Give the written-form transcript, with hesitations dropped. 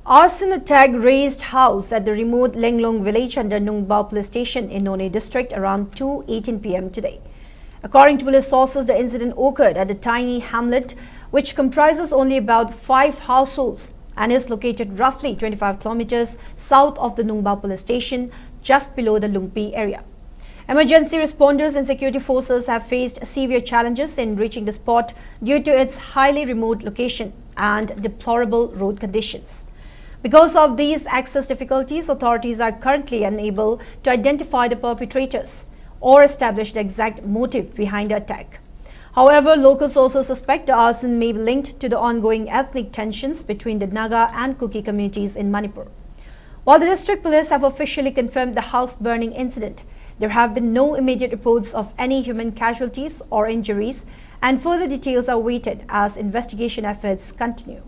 Arson attack razed house at the remote Lenglong village under Nungbao police station in Noney district around 2:18 p.m. today. According to police sources, the incident occurred at a tiny hamlet which comprises only about 5 households and is located roughly 25 kilometers south of the Nungbao police station, just below the Lungpi area. Emergency responders and security forces have faced severe challenges in reaching the spot due to its highly remote location and deplorable road conditions. Because of these access difficulties, authorities are currently unable to identify the perpetrators or establish the exact motive behind the attack. However, local sources suspect the arson may be linked to the ongoing ethnic tensions between the Naga and Kuki communities in Manipur. While the district police have officially confirmed the house burning incident, there have been no immediate reports of any human casualties or injuries, and further details are awaited as investigation efforts continue.